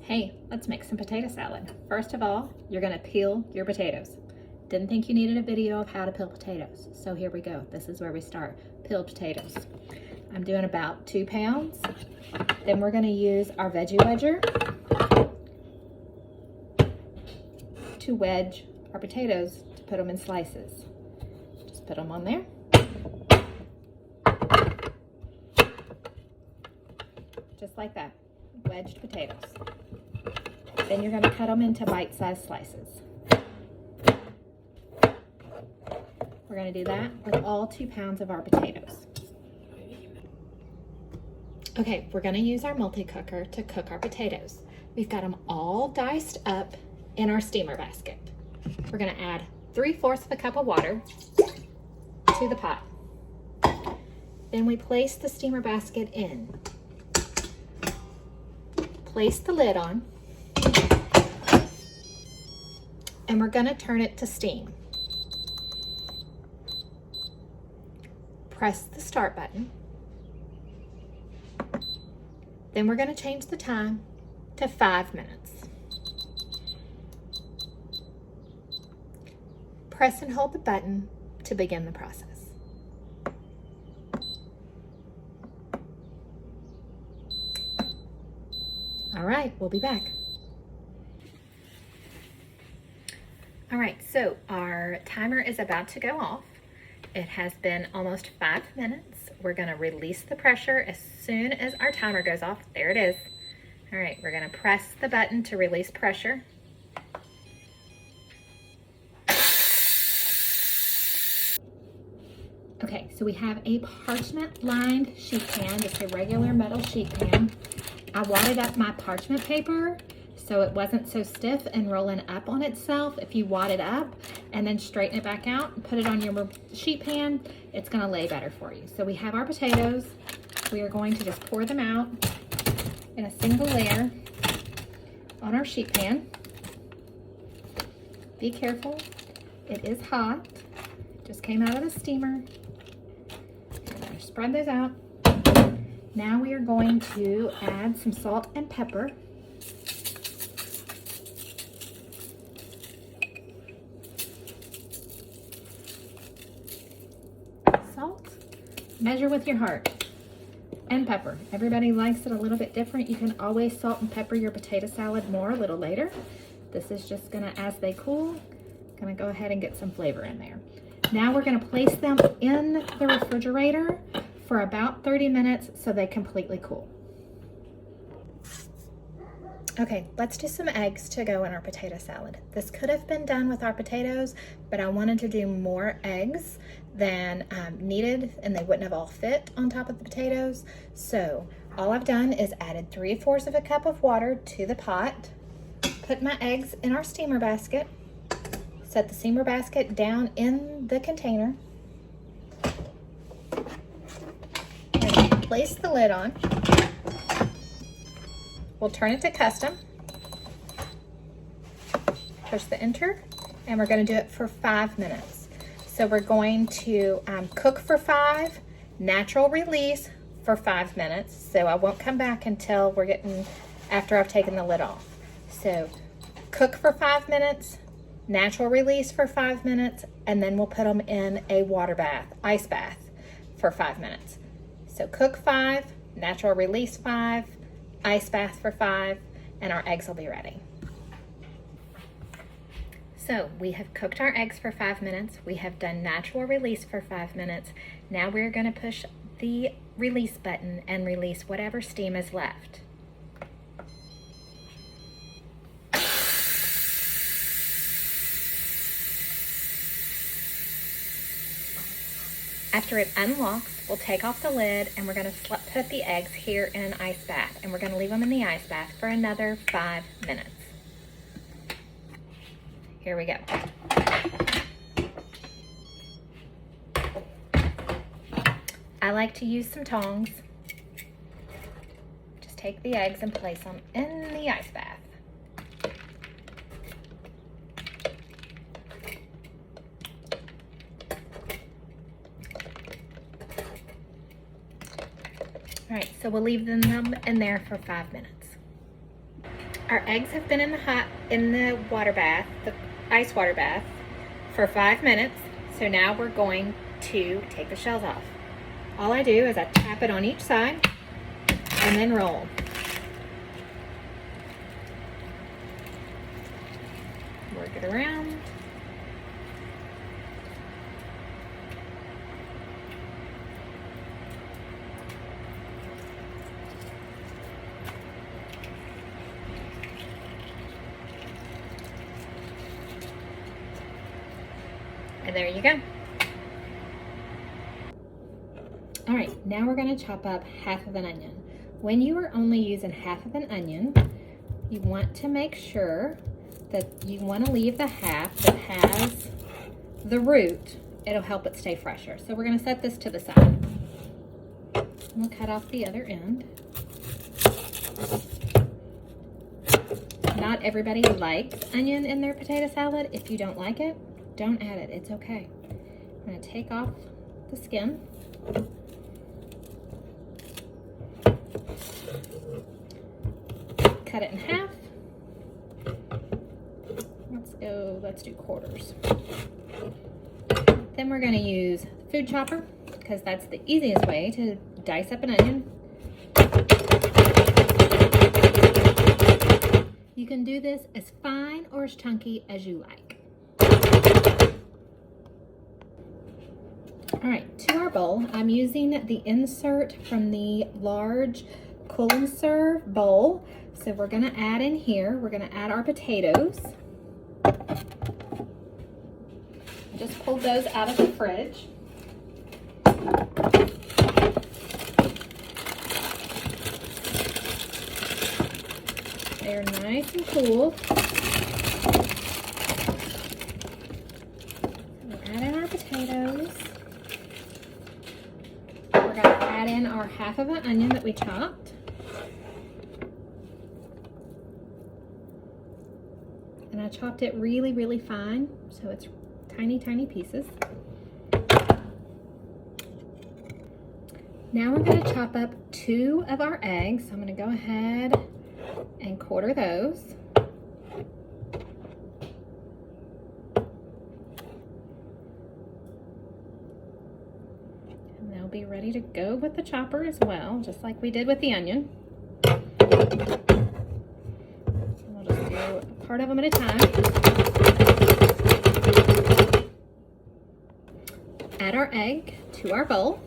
Hey, let's make some potato salad. First of all, you're gonna peel your potatoes. Didn't think you needed a video of how to peel potatoes, so here we go. This is where we start. Peeled potatoes. I'm doing about 2 pounds. Then we're gonna use our veggie wedger to wedge our potatoes to put them in slices. Just put them on there. Just like that, wedged potatoes. Then you're gonna cut them into bite-sized slices. We're gonna do that with all 2 pounds of our potatoes. Okay, we're gonna use our multi-cooker to cook our potatoes. We've got them all diced up in our steamer basket. We're gonna add 3/4 of a cup of water to the pot. Then we place the steamer basket in. Place the lid on. And we're gonna turn it to steam. Press the start button. Then we're gonna change the time to 5 minutes. Press and hold the button to begin the process. All right, we'll be back. All right, so our timer is about to go off. It has been almost 5 minutes. We're gonna release the pressure as soon as our timer goes off. There it is. All right, we're gonna press the button to release pressure. Okay, so we have a parchment lined sheet pan, just a regular metal sheet pan. I wadded up my parchment paper so it wasn't so stiff and rolling up on itself. If you wad it up and then straighten it back out and put it on your sheet pan, it's gonna lay better for you. So we have our potatoes. We are going to just pour them out in a single layer on our sheet pan. Be careful, it is hot. Just came out of the steamer. Spread those out. Now we are going to add some salt and pepper. Salt, measure with your heart, and pepper. Everybody likes it a little bit different. You can always salt and pepper your potato salad more a little later. This is just gonna, as they cool, gonna go ahead and get some flavor in there. Now we're gonna place them in the refrigerator for about 30 minutes so they completely cool. Okay, let's do some eggs to go in our potato salad. This could have been done with our potatoes, but I wanted to do more eggs than needed, and they wouldn't have all fit on top of the potatoes. So all I've done is added 3/4 of a cup of water to the pot, put my eggs in our steamer basket, set the steamer basket down in the container, place the lid on. We'll turn it to custom. Push the enter, and we're gonna do it for 5 minutes. So we're going to cook for 5, natural release for 5 minutes. So I won't come back until we're getting, after I've taken the lid off. So cook for 5 minutes, natural release for 5 minutes, and then we'll put them in a water bath, ice bath for 5 minutes. So cook 5, natural release 5, ice bath for 5, and our eggs will be ready. So we have cooked our eggs for 5 minutes. We have done natural release for 5 minutes. Now we're gonna push the release button and release whatever steam is left. After it unlocks, we'll take off the lid and we're gonna put the eggs here in an ice bath, and we're gonna leave them in the ice bath for another 5 minutes. Here we go. I like to use some tongs. Just take the eggs and place them in the ice bath. All right, so we'll leave them in there for 5 minutes. Our eggs have been in the water bath, the ice water bath, for 5 minutes. So now we're going to take the shells off. All I do is I tap it on each side and then roll. Work it around. And there you go. All right, now we're gonna chop up half of an onion. When you are only using half of an onion, you want to make sure that you want to leave the half that has the root. It'll help it stay fresher. So we're gonna set this to the side. We'll cut off the other end. Not everybody likes onion in their potato salad. If you don't like it, don't add it, it's okay. I'm gonna take off the skin. Cut it in half. Let's do quarters. Then we're gonna use food chopper because that's the easiest way to dice up an onion. You can do this as fine or as chunky as you like. All right, to our bowl, I'm using the insert from the large Cool and Serve bowl. So we're gonna add in here, we're gonna add our potatoes. Just pulled those out of the fridge. They're nice and cool. We'll add in our potatoes. We're gonna add in our half of an onion that we chopped. And I chopped it really, really fine, so it's tiny, tiny pieces. Now we're gonna chop up 2 of our eggs. I'm gonna go ahead and quarter those. And they'll be ready to go with the chopper as well, just like we did with the onion. We'll just do a part of them at a time. Add our egg to our bowl.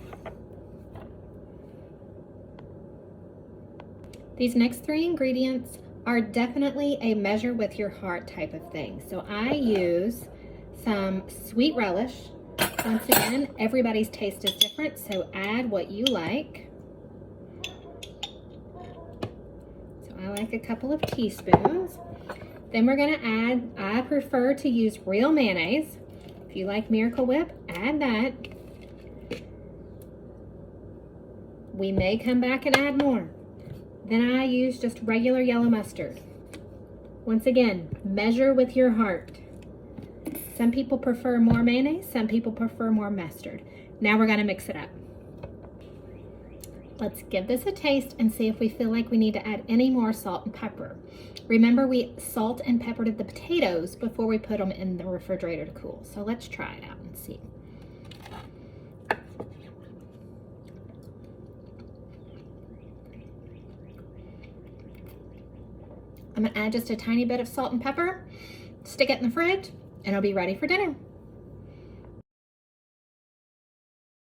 These next 3 ingredients are definitely a measure with your heart type of thing. So I use some sweet relish. Once again, everybody's taste is different, so add what you like. So I like a couple of teaspoons. Then we're gonna add, I prefer to use real mayonnaise. If you like Miracle Whip, add that. We may come back and add more. Then I use just regular yellow mustard. Once again, measure with your heart. Some people prefer more mayonnaise, some people prefer more mustard. Now we're gonna mix it up. Let's give this a taste and see if we feel like we need to add any more salt and pepper. Remember, we salt and peppered the potatoes before we put them in the refrigerator to cool. So let's try it out and see. I'm gonna add just a tiny bit of salt and pepper, stick it in the fridge, and it'll be ready for dinner.